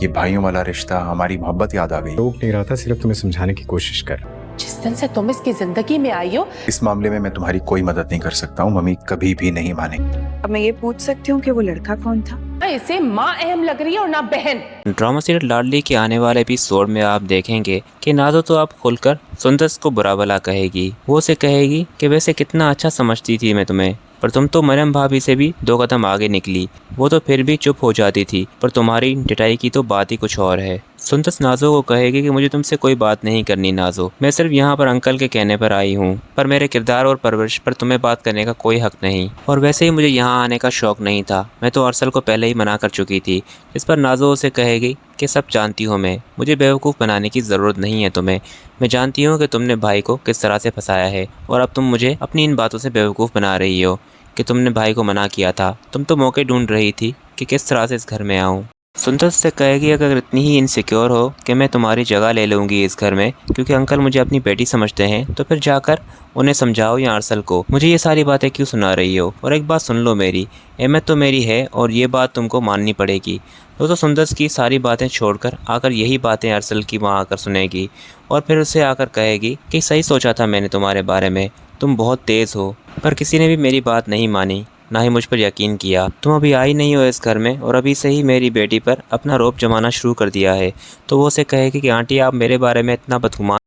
ये भाइयों वाला रिश्ता, हमारी मोहब्बत याद आ गई। रोक नहीं रहा था, सिर्फ तुम्हें समझाने की कोशिश कर। जिस दिन से तुम इसकी जिंदगी में आई हो, इस मामले में मैं तुम्हारी कोई मदद नहीं कर सकता हूँ। मम्मी कभी भी नहीं मानेंगी। अब मैं ये पूछ सकती हूँ कि वो लड़का कौन था? ना इसे माँ अहम लग रही है और ना बहन। ड्रामा सीरियल लाडली के आने वाले एपिसोड में आप देखेंगे कि नाज़ो तो आप खुलकर सुंदस को बुरा भला कहेगी। वो उसे कहेगी कि वैसे कितना अच्छा समझती थी मैं तुम्हें, पर तुम तो मरियम भाभी से भी 2 कदम आगे निकली। वो तो फिर भी चुप हो जाती थी, पर तुम्हारी डिटाई की तो बात ही कुछ और है। सुंदस नाज़ो को कहेगी कि मुझे तुमसे कोई बात नहीं करनी नाज़ो, मैं सिर्फ यहाँ पर अंकल के कहने पर आई हूँ, पर मेरे किरदार और परवरिश पर तुम्हें बात करने का कोई हक नहीं। और वैसे ही मुझे यहाँ आने का शौक़ नहीं था, मैं तो अरसल को पहले ही मना कर चुकी थी। इस पर नाज़ो उसे कहेगी कि सब जानती हूँ मैं, मुझे बेवकूफ़ बनाने की ज़रूरत नहीं है तुम्हें। मैं जानती हूँ कि तुमने भाई को किस तरह से फंसाया है, और अब तुम मुझे अपनी इन बातों से बेवकूफ़ बना रही हो कि तुमने भाई को मना किया था। तुम तो मौके ढूंढ रही थी कि किस तरह से इस घर में आऊँ। सुंदस से कहेगी अगर इतनी ही इनसिक्योर हो कि मैं तुम्हारी जगह ले लूँगी इस घर में, क्योंकि अंकल मुझे अपनी बेटी समझते हैं, तो फिर जाकर उन्हें समझाओ या अरसल को। मुझे ये सारी बातें क्यों सुना रही हो? और एक बात सुन लो, मेरी अहमियत तो मेरी है और ये बात तुमको माननी पड़ेगी। तो सुंदस की सारी बातें छोड़कर आकर यही बातें अरसल की वहाँ आकर सुनेगी, और फिर उसे आकर कहेगी कि सही सोचा था मैंने तुम्हारे बारे में, तुम बहुत तेज़ हो, पर किसी ने भी मेरी बात नहीं मानी, ना ही मुझ पर यकीन किया। तुम अभी आई नहीं हो इस घर में और अभी से ही मेरी बेटी पर अपना रौब जमाना शुरू कर दिया है। तो वो उसे कहेगी कि आंटी आप मेरे बारे में इतना बदगुमान